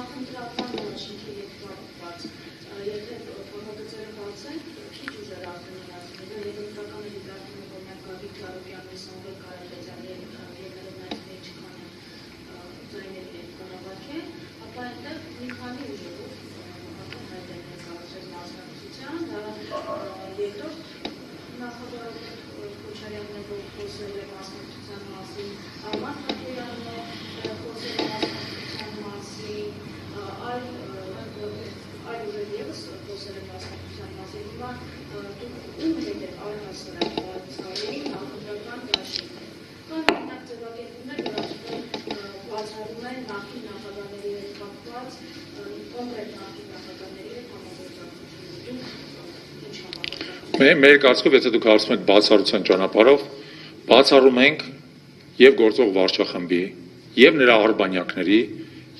նախընտրական որոշինքի հետ կապված, եթե փոխագծերը բացեն, քիչ ուժեր արդեն ասում, եւ ընտրականը դիտարկում է, որ մենք Գագիկ Գարոկյանը, Սամվել Կարապետյանը եւ Ներմեջ չքան ձայների հետ կառավարեն, ապա այնտեղ մի քանի ուժերով արդեն հայտնել են կառուցել մասնակցության, դա երկրորդ նախագահ Քոչարյանն է, որ խոսել է մասնակցության մասին, Արման Խաչատրյանը խոսել է մասնակցության մասին, այլ ուժեր ևս խոսել է մասնակցության մասին, հիմա դուք ում հետ եք առհասարակ բացառում նախընտրական դաշինքը, կան մենակ ձևակերպումներ, որ ասում բացառում են նախկին նախագահների հետ կապված, կոնկրետ նախկին նախագահների հետ համագործակցություն, ինչ համագործակցություն։ Մեր կարծիքով, եթե դուք հարցում եք բացառության ճանապարհով, բացառում ենք եւ գործող վարչախմբի, եւ նրա արբանյակների,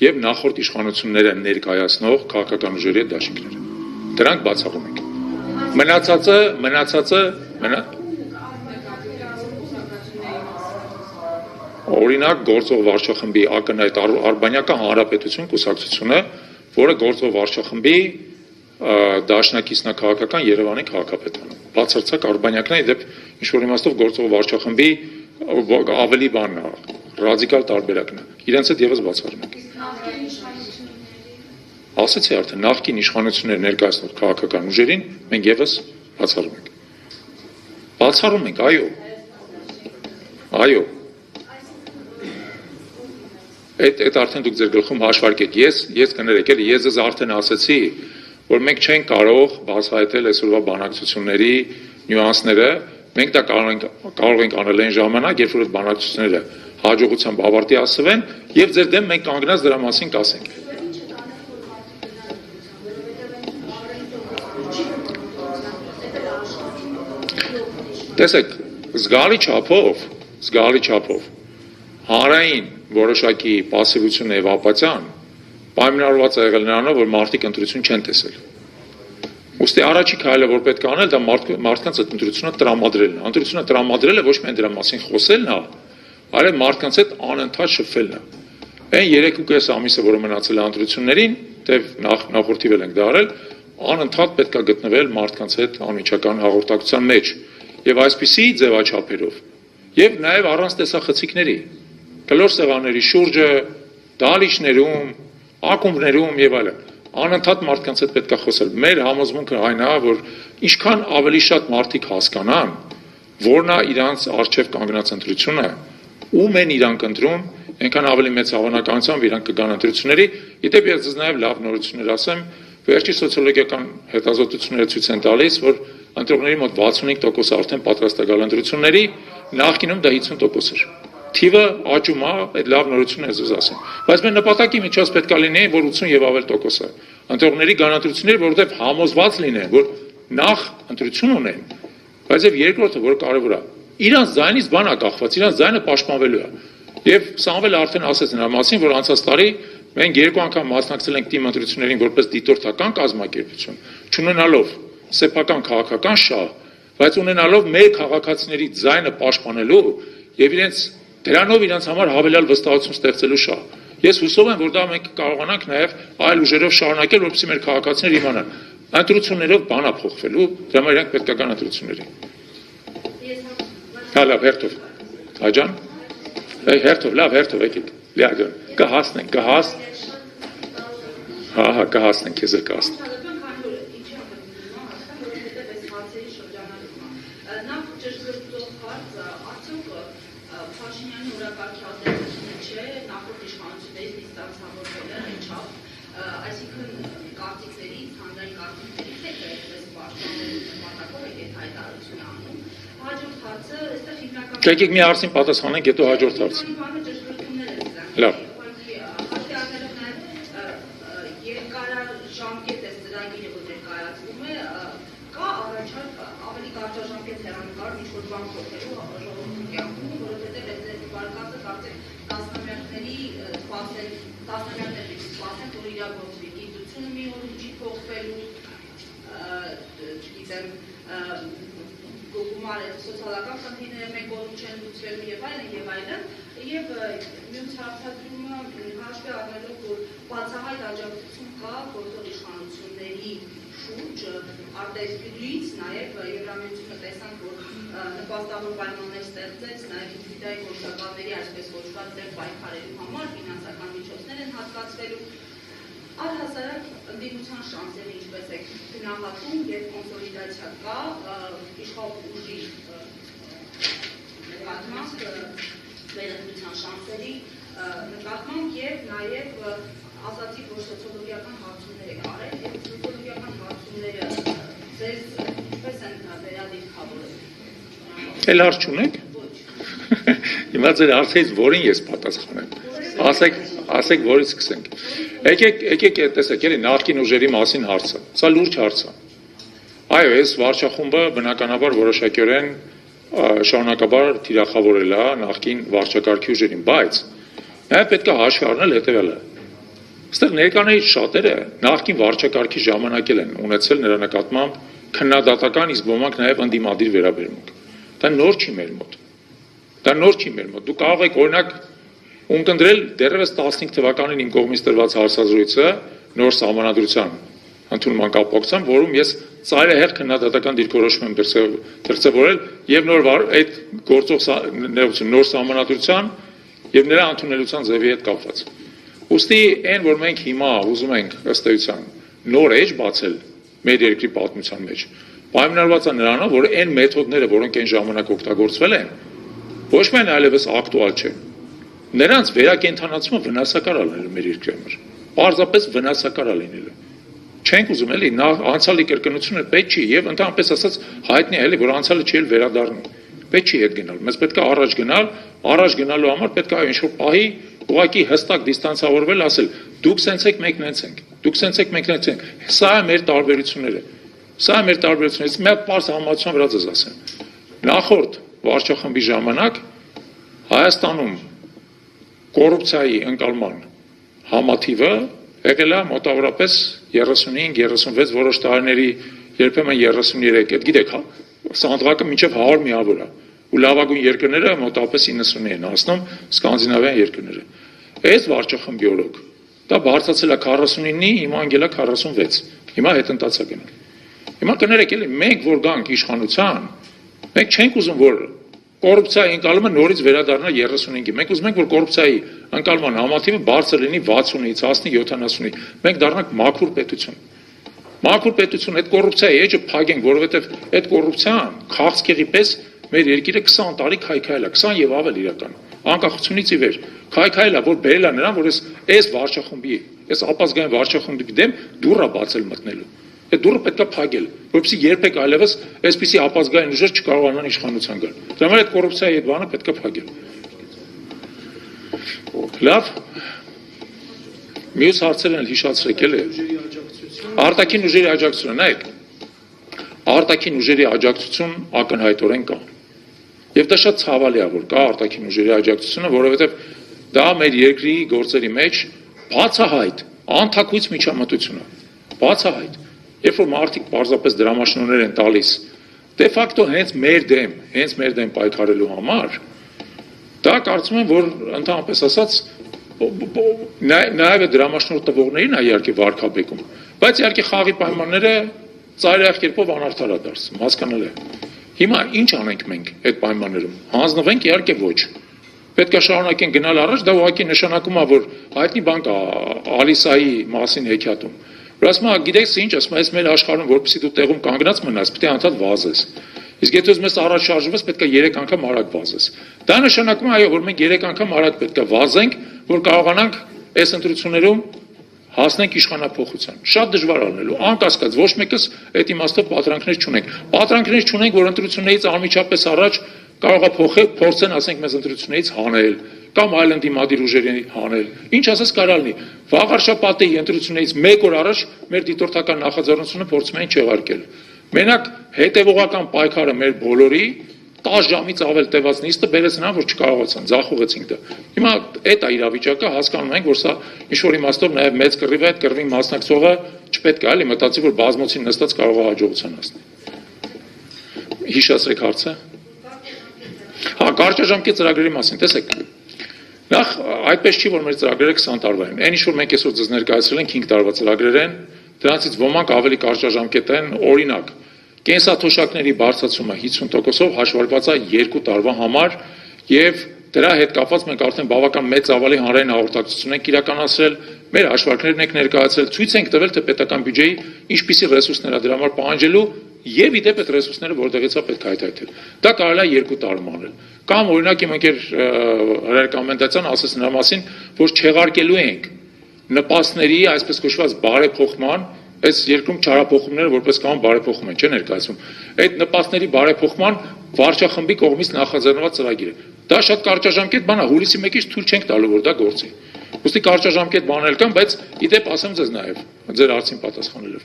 եւ նախորդ իշխանությունները ներկայացնող քաղաքական ուժերի դաշինքները։ Դրանք բացառում ենք։ Մնացածը օրինակ գործող վարչախմբի ակնհայտ արբանյակը Հանրապետություն կուսակցությունը, որը գործող վարչախմբի դաշնակիցնաքաղաքական Երևանի քաղաքապետարանում։ Բացարձակ արբանյակն է, դեպ ինչ-որ իմաստով գործող վարչախմբի ավելի բանն է, ռադիկալ տարբերակն է։ Իրենց հետ եւս բացառում ենք։ Ասացի արդեն նախկին իշխանություններ ներկայացնող քաղաքական ուժերին մենք եւս բացառում ենք։ Բացառում ենք, այո։ Այո։ Այդ արդեն դուք ձեր գլխում հաշվարկեք։ Ես կներեք, էլի ես ձեզ արդեն ասացի, որ մենք չենք կարող բացահայտել այսօրվա բանակցությունների նյուանսները, մենք դա կարող ենք անել այն ժամանակ, երբ որ այդ բանակցությունները հաջողությամբ ավարտի հասցվեն, եւ ձեր դեմ մենք կանգնած դրա մասին կասենք։ Տեսեք, զգալի չափով հանրային որոշակի պասիվություն եւ ապաթիան պայմանավորված է եղել նրանով, որ մարդիկ ընտրություն չեն տեսել։ Ուստի առաջի քայլը, որ պետք է անել, դա մարդկանց այդ ընտրությունը տրամադրելն է։ Ընտրությունը տրամադրելը ոչ միայն դրա մասին խոսելն է, այլ մարդկանց հետ անընդհատ շփվելն է։ Այն 3.5 ամիսը, որը մնացել է ընտրություններին, դեռ նախորդիվ ենք դա արել, անընդհատ պետք է գտնվել մարդկանց հետ անմիջական հաղորդակցության մեջ։ Եվ այսպիսի ձևաչափերով, եւ նաեւ առանց տեսախցիկների, կլոր սեղանների շուրջը, դալիճներում, ակումբներում եւ այլն, անընդհատ մարդկանց հետ պետք է խոսել։ Մեր համոզմունքը այն է, որ ինչքան ավելի շատ մարդիկ հասկանան, որն է իրանց արժեվ կանգնած ընտրությունը, ում են իրանք ընտրում, այնքան ավելի մեծ հավանականությամբ իրանք կգան ընտրությունների։ Իդեպ ես ձեզ նաեւ լավ նորություններ ասեմ, վերջի սոցիոլոգիական հետազոտությունները ցույց են տալիս, որ ընտրողների մոտ 65% արդեն պատրաստ է գալ ընտրությունների, նախկինում դա 50% էր։ Թիվը աճում է, այդ լավ նորությունն է ես ասեմ։ Բայց մեր նպատակի միջոց պետք է լինի, որ 80 եւ ավել տոկոսը ընտրողների գան ընտրությունների, որովհետեւ համոզված լինեն, որ նախ ընտրություն ունեն, բայց եւ երկրորդը, որ կարեւոր է, իրանց ձայնից բան է կախված, իրանց ձայնը պաշտպանվելու է։ Եվ Սամվելը արդեն ասաց նրա մասին, որ անցած տարի մենք 2 անգամ մասնակցել ենք թիմ ընտրություններին որպես դիտորդական կազմակերպություն, չունենալով սեփական քաղաքական շահ, բայց ունենալով մեր քաղաքացիների ձայնը պաշտպանելու եւ դրանով իրենց համար հավելյալ վստահություն ստեղծելու շահ։ Ես հուսով եմ, որ դա մենք կարողանանք նաեւ այլ ուժերով շարունակել, որպեսզի մեր քաղաքացիները իմանան, ընտրություններով բան է փոխվելու, դրա համար իրանք պետք է գան ընտրությունների։ Լավ, հերթով։ Աջան։ Հերթով, լավ, հերթով եկեք։ Լիաջան, կհասնենք, կհասնենք, քեզ էլ կհասնենք։ Եկեք մի հարցին պատասխանենք, հետո հաջորդ հարց։ Լավ։ Երկարաժամկետ է ծրագիրը, որ ներկայացվում է, կա առաջարկ ավելի կարճաժամկետ հեռանկար ինչ-որ բան փոխելու ժողովրդի կյանքում, որովհետև այդ վարկածը կարծեք տասնամյակների սպասեն, որ իրագործվի գիտությունը մի օր չի փոխվելու, չգիտեմ, գումարը սոցիալական խնդիրները մեկ օրում չեն լուծվելու եւ այլն, եւ մյուս հարցադրումը հաշվի առնելով, որ բացահայտ կա գործող իշխանությունների շուրջ արտերկրից նաև Եվրամիությունը տեսանք, որ նպաստավոր պայմաններ ստեղծեց նաև Իդայի գործակալների այսպես կոչված դեմ պայքարելու համար ֆինանսական միջոցներ են հատկացվելու։ Առհասարակ ընդդիմության շանսերը ինչպես է գնահատում եւ կոնսոլիդացիա կա իշխող ուժի նկատմամբ վերընտրության շանսերի նկատմամբ եւ նաեւ ասացի, որ սոցիոլոգիական հարցումներ եք արել եւ սոցիոլոգիական հարցումները ձեզ ինչպես են վերադիրքավորել։ Էլ հարց չունեք։ Հիմա ձեր հարցից որին ես պատասխանեմ։ Ասեք որից սկսենք։ Եկեք տեսեք, էլի նախկին ուժերի մասին հարցը։ Սա լուրջ հարց է։ Այո, այս վարչախումբը բնականաբար որոշակիորեն շարունակաբար թիրախավորել է նախկին վարչակարգի ուժերին, բայց նաև պետք է հաշվի առնել հետևյալը։ Այստեղ ներկաներից շատերը նախկին վարչակարգի ժամանակ են ունեցել նրա նկատմամբ քննադատական, իսկ ոմանք նաև ընդդիմադիր վերաբերմունք։ Դա նոր չի մեր մոտ։ Դուք կարող եք օրինակ ունկնդրել դեռևս 15 թվականին իմ կողմից տրված հարցազրույցը նոր սահմանադրության ընդունման կապակցությամբ, որում ես ծայրահեղ քննադատական դիրքորոշում եմ դրսևորել եւ այդ գործող նոր սահմանադրության եւ նրա ընդունելության ձևի հետ կապված։ Ուստի այն, որ մենք հիմա ուզում ենք ըստ էության նոր էջ բացել մեր երկրի պատմության մեջ, պայմանավորված է նրանով, որ այն մեթոդները, որոնք այն ժամանակ օգտագործվել են, ոչ միայն այլևս ակտուալ չեն։ Նրանց վերակենդանացումը վնասակար է լինելու մեր երկրի համար։ Պարզապես վնասակար է լինելու։ Չենք ուզում էլի անցյալի կրկնությունը պետք չի եւ ընդհանրապես ասած հայտնի է էլի, որ անցյալը չի էլ վերադառնի։ Պետք չի հետ գնալ։ Մեզ պետք է առաջ գնալու համար պետք է ինչ-որ պահի ուղղակի հստակ դիստանցավորվել, ասել դուք սենց եք, մենք նենց ենք։ Դուք սենց եք, մենք նենց ենք։ Սա է մեր տարբերությունները։ Մի հատ պարզ համացան վրա ձեզ ասեմ։ Նախորդ վարչախմբի ժամանակ Հայաստանում կոռուպցիայի ընկալման համաթիվը եղել է մոտավորապես 35-36, որոշ տարիների երբեմն 33, գիտեք, սա ընդհանրական մինչև 100 միավոր է, ու լավագույն երկրները մոտավորապես 90 են հասնում, սկանդինավյան երկրները։ Այս վարչախմբի օրոք դա բարձրացել է 49-ի, հիմա ընկել է 46, հիմա հետընթաց է գնում։ Հիմա կներեք էլի, մենք որ գանք իշխանության, մենք չենք ուզում, որ կոռուպցիայի ընկալումը նորից վերադառնա 35-ի։ Մենք ուզում ենք, որ կոռուպցիայի ընկալման համաթիվը բարձր լինի 60-ից, հասնի 70-ի։ Մենք դառնանք մաքուր պետություն։ Մաքուր պետություն, այդ կոռուպցիայի էջը փակենք, որովհետև այդ կոռուպցիան քաղցկեղի պես մեր երկիրը 20 տարի քայքայել է, 20 եւ ավել իրական։ Անկախությունից ի վեր քայքայել է, որ բերել է նրան, որ այս վարչախմբի, այս ապազգային վարչախմբի դեմ դուռը բացել մտնելու։ Այդ դուռը պետք է փակել, որպեսզի երբեք այլևս այսպիսի ապազգային ուժեր չկարողանան իշխանության գալ։ Դրա համար այդ կոռուպցիայի այդ բանը պետք է փակել։ Լավ։ Մյուս հարցերն էլ հիշացրեք էլի։ Արտաքին ուժերի աջակցությունը, նայեք։ Արտաքին ուժերի աջակցություն ակնհայտորեն կա։ Եվ դա շատ ցավալի է, որ կա արտաքին ուժերի աջակցությունը, որովհետև դա մեր երկրի գործերի մեջ բացահայտ, անթաքույց միջամտություն է։ Բացահայտ։ Երբ որ մարդիկ պարզապես դրամաշնորհներ են տալիս, դե ֆակտո հենց մեր դեմ պայքարելու համար, դա կարծում եմ, որ ընդհանրապես ասած նաև դրամաշնորհ տվողներին է իհարկե վարկաբեկում, բայց իհարկե խաղի պայմանները ծայրահեղ կերպով անարդար է դարձում, հասկանալ է։ Հիմա ինչ անենք մենք այդ պայմաններում։ Հանձնվենք իհարկե ոչ։ Պետք է շարունակենք գնալ առաջ, դա ուղղակի նշանակում է, որ հայտնի բան կա Ալիսայի մասին հեքիաթում։ Որ ասում է, գիտեք ինչ, ասում է, այս մեր աշխարհում, որպեսզի դու տեղում կանգնած մնաս, պետք է անդադ վազես։ Իսկ եթե ուզում ես առաջ շարժվես, պետք է 3 անգամ արագ վազես։ Դա նշանակում է, այո, որ մենք 3 անգամ արագ պետք է վազենք, որ կարողանանք այս ընտրություններում հասնենք իշխանափոխության։ Շատ դժվար լինելու, անկասկած, ոչ մեկս այդ իմաստով պատրանքներ չունենք։ Պատրանքներ չունենք, որ ընտրություններից անմիջապես առաջ կարող է փորձեն, ասենք, մեզ ընտրություններից հանել, կամ այլ ընդդիմադիր ուժերի հանել։ Ինչ ասես կարա լինի։ Վաղարշապատի ընտրություններից 1 օր առաջ մեր դիտորդական նախաձեռնությունը փորձում են չեղարկել։ Մենակ հետևողական պայքարը մեր բոլորի 10 ժամից ավել տևած նիստը բերեց նրան, որ չկարողացան, ձախողեցինք դա։ Հիմա այդ է իրավիճակը, հասկանում ենք, որ սա ինչ-որ իմաստով նաև մեծ կռիվ է, այդ կռվին մասնակցողը չպետք է էլի մտածի, որ բազմոցին նստած կարող է հաջողության հասնել։ Հիշացրեք հարցը։ Հա, կարճաժամկետ ծրագրերի մասին, տեսեք։ Նախ այդպես չի, որ մեր ծրագրերը 20 տարվա են։ Այն ինչ որ մենք այսօր ձեզ ներկայացրել ենք 5 տարվա ծրագրեր են, դրանցից ոմանք ավելի կարճաժամկետ են, օրինակ, կենսաթոշակների բարձրացումը 50%-ով հաշվարկված է 2 տարվա համար եւ դրա հետ կապված մենք արդեն բավական մեծ ավալի հանրային հաղորդակցություն ենք իրականացրել, մեր հաշվարկներն ենք ներկայացրել, ցույց ենք տվել, թե պետական բյուջեի ինչպիսի ռեսուրսներ է դրա համար պահանջելու եւ իդեպ այդ ռեսուրսները որտեղից է պետք է հայթայթել։ Դա կարելի է 2 տարում անել։ Կամ օրինակ իմ ընկեր Հրայր Կամենդացյանը ասաց նրա մասին, որ չեղարկելու ենք նպաստների, այսպես կոչված բարեփոխման, այս երկրում չարափոխումները որպես կանոն բարեփոխում են, չէ՞ ներկայացում։ Այդ նպաստների բարեփոխման վարչախմբի կողմից նախաձեռնված ծրագիր է։ Դա շատ կարճաժամկետ բան է, հուլիսի 1-ից թույլ չենք տալու, որ դա գործի։ Ուստի կարճաժամկետ բաներ կան, բայց իդեպ ասեմ ձեզ նաև, ձեր հարցին պատասխանելով։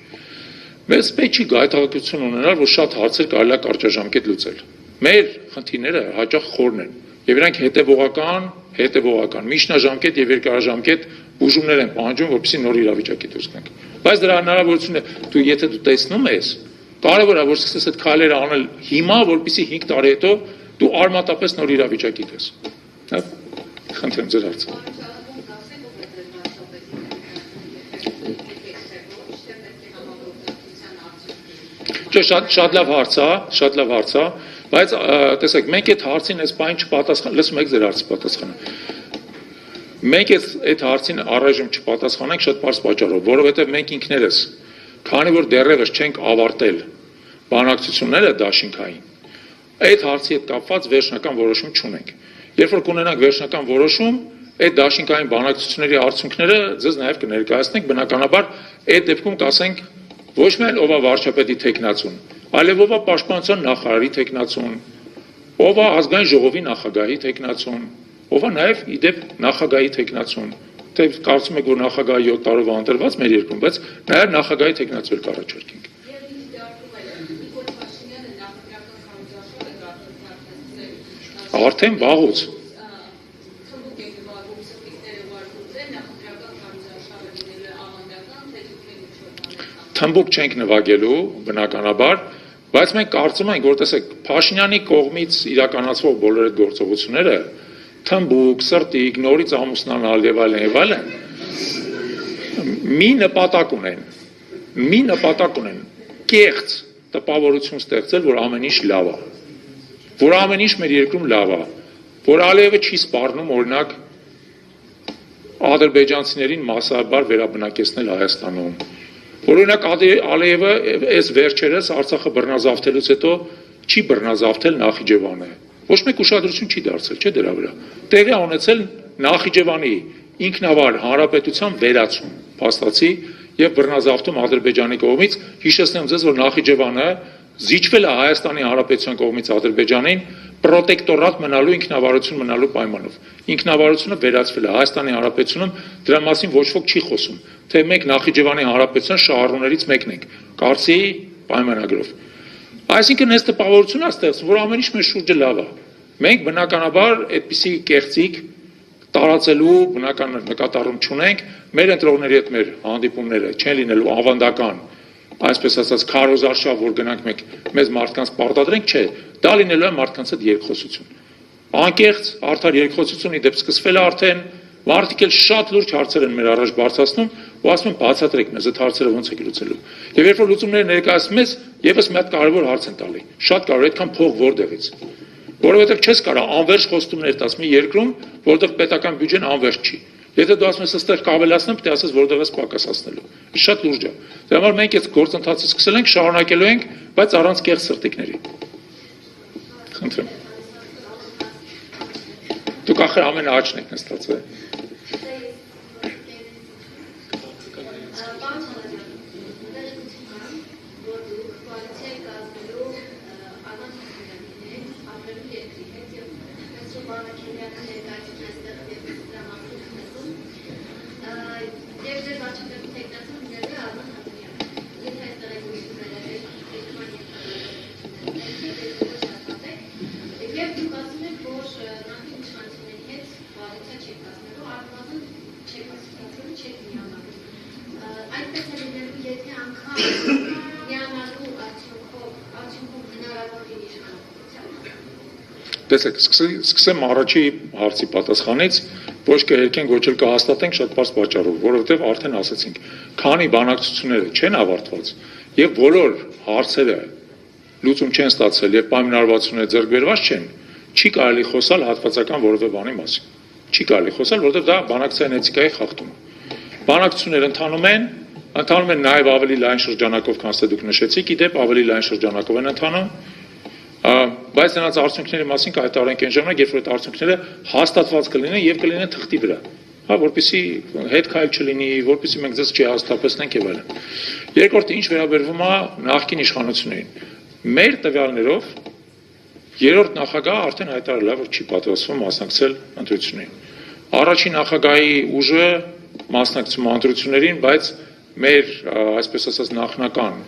Մեզ պետք չի գայթակղություն ունենալ, որ շատ հարցեր կարելի է կարճաժամկետ լուծել։ Մեր խնդիրները հաճախ խորն են, եւ իրանք հետեւողական, միջնաժամկետ եւ երկարաժամկետ ուժումներ են պահանջում, որպեսզի նոր իրավիճակի դուրս գանք։ Բայց դրա հնարավորությունը եթե դու տեսնում ես, կարևոր է որ սկսես այդ քայլերը անել հիմա, որպեսզի 5 տարի հետո դու արմատապես նոր իրավիճակի դես։ Հա, խնդրեմ ձեր հարցը։ Չէ, շատ լավ հարց է, բայց տեսեք, մենք այդ հարցին այս բան չպատասխան, լսում եք ձեր հարցի պատասխանը։ Մենք այդ հարցին առայժմ չպատասխանենք շատ պարզ պատճառով, որովհետև մենք ինքներս, քանի որ դեռևս չենք ավարտել բանակցությունները դաշինքային, այդ հարցի հետ կապված վերջնական որոշում չունենք։ Երբ որ կունենանք վերջնական որոշում, այդ դաշինքային բանակցությունների արդյունքները ձեզ նաև կներկայացնենք, բնականաբար այդ դեպքում կասենք ոչ միայն ով է վարչապետի թեկնածուն, այլև ով է պաշտպանության նախարարի թեկնածուն, ով է ազգային ժողովի նախագահի թեկնածուն, ով է նաև իդեպ նախագահի թեկնածուն, թե կարծում եք որ նախագահի 7 տարով անտրված մեր երկրում, բայց նաև նախագահի թեկնածու կառաջարկենք։ Արդեն վաղուց։ Թմբուկ չենք նվագելու, բնականաբար, բայց մենք կարծում ենք, որ տեսեք, Փաշինյանի կողմից իրականացվող բոլոր այդ գործողությունները, թմբուկ, սրտիկ, նորից ամուսնանալ եւ այլն, մի նպատակ ունեն, կեղծ տպավորություն ստեղծել, որ ամեն ինչ լավ է, որ ամեն ինչ մեր երկրում լավ է, որ Ալիևը չի սպառնում, օրինակ, ադրբեջանցիներին մասսայաբար վերաբնակեցնել Հայաստանում, որ օրինակ Ալիևը այս վերջերս Արցախը բռնազավթելուց հետո չի բռնազավթել Նախիջևանը, ոչ մեկ ուշադրություն չի դարձել, չէ՞ դրա վրա, տեղի է ունեցել Նախիջևանի ինքնավար հանրապետության վերացում, փաստացի եւ բռնազավթում Ադրբեջանի կողմից, հիշեցնեմ ձեզ, որ Նախիջևանը զիջվել է Հայաստանի Հանրապետության կողմից Ադրբեջանին պրոտեկտորատ մնալու ինքնավարություն մնալու պայմանով։ Ինքնավարությունը վերածվել է Հայաստանի Հանրապետությունում, դրա մասին ոչ ոք չի խոսում, թե մենք Նախիջևանի Հանրապետության շահառուներից մեկն ենք, կարծի պայմանագրով։ Այսինքն այս տպավորությունն է ստեղծվում, որ ամեն ինչ մեր շուրջը լավ է։ Մենք բնականաբար այդպիսի կեղծիք տարածելու բնական նկատառում չունենք, մեր ընտրողների հետ մեր հանդիպումները չեն լինելու ավանդական, այսպես ասած քարոզարշավ, որ գնանք մենք մեզ մարդկանց պարտադրենք, չէ, դա լինելու է մարդկանց հետ երկխոսություն։ Անկեղծ, արդար երկխոսություն իդեպ սկսվել է արդեն, մարդիկ էլ շատ լուրջ հարցեր են մեր առաջ բարձրացնում ու ասում են բացատրեք մեզ այդ հարցերը ոնց եք լուծելու։ Եվ երբ որ լուծումները ներկայացնում ես, եւս մի հատ կարևոր հարց են տալի։ Շատ կարևոր, այդքան փող որտեղից։ Որովհետև չես կարող անվերջ խոստումներ տաս մի երկրում, որտեղ պետական բյուջեն անվերջ չի։ Եթե դու ասում ես այստեղ կավելացնեմ, պետք է ասես որտեղ ես պակասացնելու։ Շատ լուրջ է։ Դրա համար մենք այս գործընթացը սկսել ենք, շարունակելու ենք, բայց առանց կեղծ սրտիկների։ Խնդրեմ։ Դուք ախր ամեն աճն եք նստած, է։ Տեսեք, սկսեմ առաջի հարցի պատասխանից, ոչ կհերքենք, ոչ էլ կհաստատենք շատ բարձ պատճառով, որովհետև արդեն ասացինք, քանի բանակցությունները չեն ավարտված եւ բոլոր հարցերը լուծում չեն ստացել եւ պայմանավորվածությունները ձեռք բերված չեն, չի կարելի խոսալ հատվածական որևէ բանի մասին։ Չի կարելի խոսալ, որովհետև դա բանակցային էթիկայի խախտում է։ Բանակցությունները ընթանում են նաեւ ավելի լայն շրջանակով, քան դուք նշեցիք, իդեպ ավելի լայն շրջանակով են ընթանում, բայց նրանց արդյունքների մասին կհայտարարենք այն ժամանակ, երբ որ այդ արդյունքները հաստատված կլինեն եւ կլինեն թղթի վրա, որպեսզի հետ քայլ չլինի, որպեսզի մենք ձեզ չհաստատեցնենք եւ այլն։ Երկրորդը, ինչ վերաբերվում է նախկին իշխանություններին, մեր տվյալներով երրորդ նախագահը արդեն հայտարարել է, որ չի պատրաստվում մասնակցել ընտրություններին։ Առաջին նախագահի ուժը մասնակցում է ընտրություններին, բայց մեր, այսպես ասած, նախնական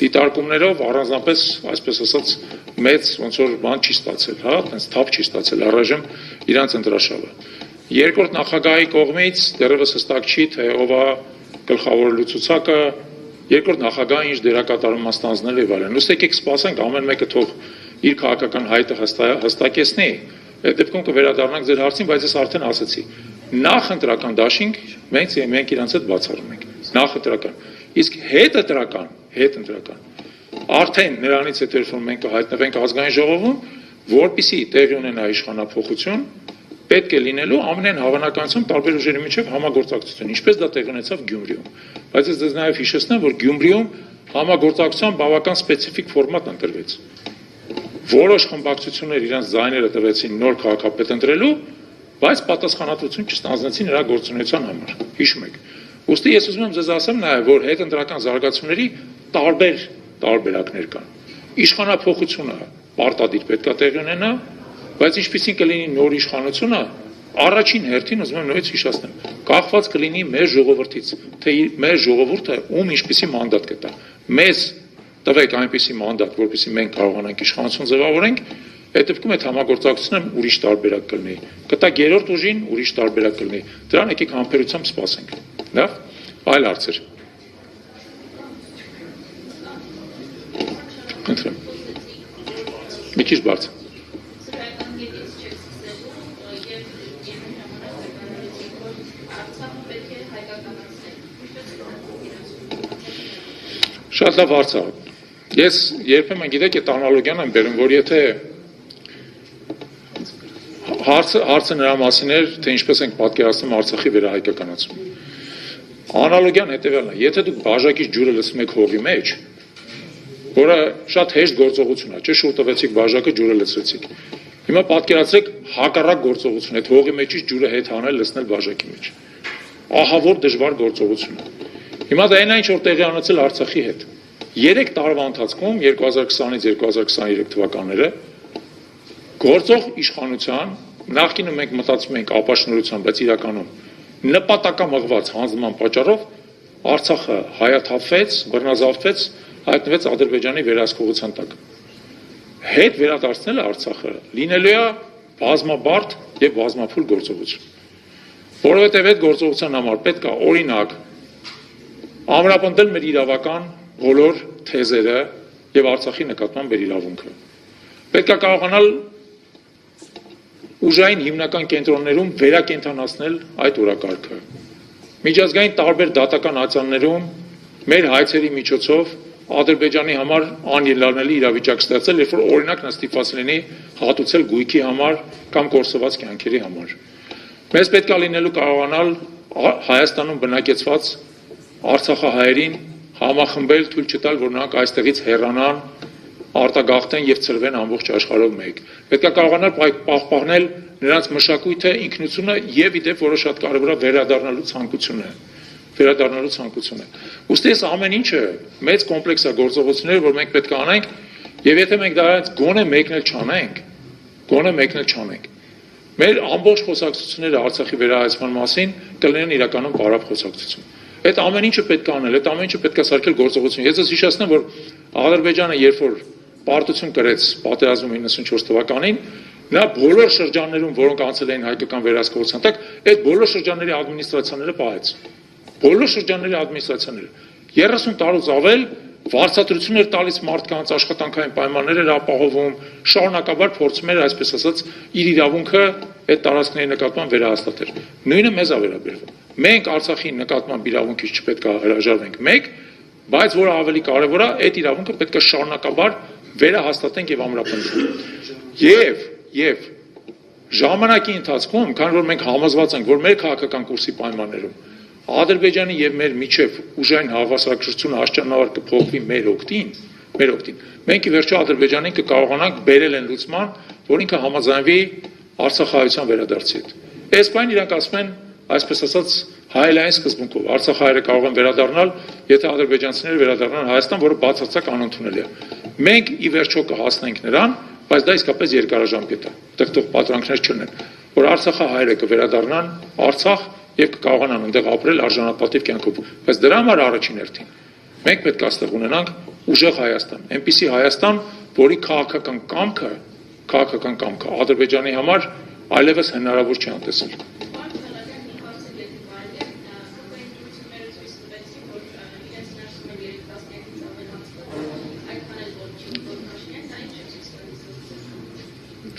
դիտարկումներով առանձնապես, այսպես ասած, մեծ ոնց որ բան չի ստացել, հա, այնպես թափ չի ստացել առայժմ իրանց ընտրաշավը։ Երկրորդ նախագահի կողմից դեռևս հստակ չի, թե ով է գլխավոր լուծուցակը, երկրորդ նախագահը ինչ դերակատարում է ստանձնել եւ այլն։ Ուսեք եք սպասենք, ամեն մեկը թող իր քաղաքական հայտը հստակեցնի, այդ դեպքում կվերադառնանք ձեր հարցին, բայց ես արդեն ասացի, նախընտրական դաշինք մենք իրանց հետ բացառում ենք, նախընտրական, իսկ հետընտրական, արդեն նրանից հետո երբ որ մենք կհայտնվենք ազգային ժողովում, որպեսզի տեղի ունենա իշխանափոխություն, պետք է լինելու ամենայն հավանականությամբ տարբեր ուժերի միջև համագործակցություն, ինչպես դա տեղի ունեցավ Գյումրիում, բայց ես ձեզ նաև հիշեցնեմ, որ Գյումրիում համագործակցության բավական սպეციფიկ ֆորմատ ընտրվեց։ Որոշ խմբակցություններ իրենց ձայները տվեցին նոր քաղաքապետ ընտրելու, բայց պատասխանատվություն չստանձնեցին նրա գործունեության համար։ Հիշում եք։ Ուստի ես ուզում եմ ձեզ ասեմ նաև, որ հետընտրական զարգացումների տարբեր տարբերակներ կան։ Իշխանափոխությունը պարտադիր պետք է տեղի ունենա, բայց ինչպիսին կլինի նոր իշխանությունը, առաջին հերթին ուզում եմ նույնիսկ հիշեցնեմ, կախված կլինի մեր ժողովրդից, թե մեր ժողովուրդը ում ինչպիսի մանդատ կտա։ Մեզ տվեք այնպիսի մանդատ, որպեսզի մենք կարողանանք իշխանություն ձևավորենք, այդ դեպքում այդ համագործակցությունը ուրիշ տարբերակ կլինի։ Կտա երրորդ ուժին ուրիշ տարբերակ կլինի։ Դրան եկեք համբերությամբ սպասենք։ Լավ, այլ հարցեր։ Խնդրեմ։ Մի քիչ բարձր։ Շատ լավ հարց է։ Ես երբեմն գիտեք այդ անալոգիան եմ բերում, որ եթե հարցը նրա մասին էր, թե ինչպես ենք պատկերացնում Արցախի վերահայկականացումը։ Անալոգիան հետևյալն է, եթե դուք բաժակից ջուրը լցնում եք հողի մեջ, որը շատ հեշտ գործողություն է, չէ՞, շուտ տվեցիք բաժակը, ջուրը լցրեցիք։ Հիմա պատկերացրեք հակառակ գործողություն, այդ հողի մեջից ջուրը հետ հանել, լցնել բաժակի մեջ։ Ահա որ դժվար գործողություն է։ Հիմա դա այն ինչ որ տեղի ունեցել Արցախի հետ։ 3 տարվա ընթացքում 2020-ից 2023 թվականները գործող իշխանության նախկինում մենք մտածում ենք ապաշնորհության, բայց իրականում նպատակամղված հանձնման պատճառով Արցախը հայաթափվեց, բռնազավթվեց, հայտնվեց Ադրբեջանի վերահսկողության տակ։ Հետ վերադարձնելը Արցախը լինելու է բազմաբարդ եւ բազմափուլ գործողություն։ Որովհետեւ այդ գործողության համար պետք է օրինակ ամրապնդել մեր իրավական բոլոր թեզերը եւ Արցախի նկատմամբ մեր իրավունքը։ Պետք է կարողանալ ուժային հիմնական կենտրոններում վերակենդանացնել այդ օրակարգը։ Միջազգային տարբեր դատական ացաններում մեր հայցերի միջոցով Ադրբեջանի համար անելանելի իրավիճակ ստեղծել, երբ որ օրինակ նա ստիպված լինի հատուցել գույքի համար կամ կորսված կյանքերի համար։ Մեզ պետք է լինելու կարողանալ Հայաստանում բնակեցված արցախահայերին համախմբել, թույլ չտալ, որ նրանք այստեղից հեռանան, արտագաղթեն եւ ցրվեն ամբողջ աշխարհով մեկ։ Պետք է կարողանալ պահպանել նրանց մշակույթը, ինքնությունը եւ իդեպ որոշ շատ կարևոր է վերադառնալու ցանկությունը։ Ուստի այս ամեն ինչը մեծ կոմպլեքս է գործողություններ, որ մենք պետք է անենք, եւ եթե մենք դրանից գոնե մեկն էլ չանենք, մեր ամբողջ խոսակցությունները Արցախի վերահայեցման մասին կլինեն իրականում բարավ խոսակցություն։ Այդ ամեն ինչը պետք է անել, այդ ամեն ինչը պետք է սարքել գործողություն։ Ես ձեզ հիշեցնեմ, որ Ադրբեջանը երբ որ պարտություն կրեց պատերազմում 94 թվականին, նա բոլոր շրջաններում, որոնք անցել էին հայկական վերահսկողության տակ, այդ բոլոր շրջանների ադմինիստրացիաները պահեց։ Բոլոր շրջանների ադմինիստրացիաները 30 տարուց ավել վարձատրություններ տալիս մարդկանց, աշխատանքային պայմաններ էր ապահովում, շարունակաբար փորձում էր, այսպես ասած, իր իրավունքը այդ տարածքների նկատմամբ վերահաստատել։ Նույնը մեզ է վերաբերվում։ Մենք Արցախի նկատմամբ իրավունքից չպետք է հրաժարվենք մեկ, բայց որը ավելի կարևոր է, այդ իրավունքը պետք է շարունակաբար վերահաստատենք եւ ամրապնդենք։ Եվ ժամանակի ընթացքում, քանի որ մենք համոզված ենք, որ մեր քաղաքական կուրսի պայմաններում Ադրբեջանի եւ մեր միջև ուժային հավասարակշռությունը աշճանավոր կփոխվի մեր օգտին, մենք ի վերջո Ադրբեջանին կկարողանանք բերել են լուծման, որ ինքը համաձայնվի Արցախահայության վերադարձի հետ։ Այս բանը իրանք ասում են, այսպես ասած, հայելային սկզբունքով Արցախահայերը կարող են վերադառնալ, եթե ադրբեջանցիները վերադառնան Հայաստան, որը բացարձակ անընդունելի է։ Մենք ի վերջո կհասնենք նրան, բայց դա իսկապես երկարաժամկետ է։ Այդտեղ պատրանքներ չունեն, որ Արցախահայերը կվերադառնան Արցախ եւ կկարողանան այնտեղ ապրել արժանապատիվ կյանքով։ Բայց դրա համար առաջին հերթին մենք պետք է այստեղ ունենանք ուժեղ Հայաստան, այնպիսի Հայաստան, որի քաղաքական կամքը Ադրբեջանի համար այլևս հնարավոր չի անտեսել։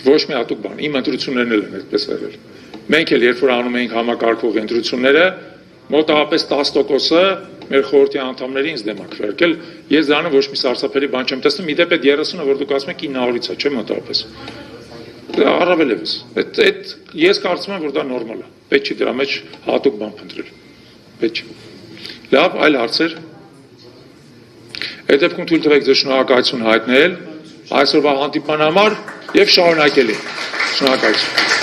Ոչ մի հատուկ բան, իմ ընտրություններն են այդպես եղել։ Մենք էլ երբ որ անում էինք համակարգող ընտրությունները, մոտավորապես 10%-ը մեր խորհրդի անդամների ինձ դեմ է քվեարկել, ես դրանը ոչ մի սարսափելի բան չեմ տեսնում, ի դեպ այդ 30-ը, որ դուք ասում եք 900-ից է, չէ՞ մոտավորապես։ Առավել եւս։ Այդ ես կարծում եմ, որ դա նորմալ է։ Պետք չի դրա մեջ հատուկ բան փնտրել։ Պետք չի։ Լավ, այլ հարցեր։ Այդ դեպքում թույլ տվեք ձեզ շնորհակալություն հայտնել այսօրվա հանդիպման համար եւ շարունակելի։ Շնորհակալություն։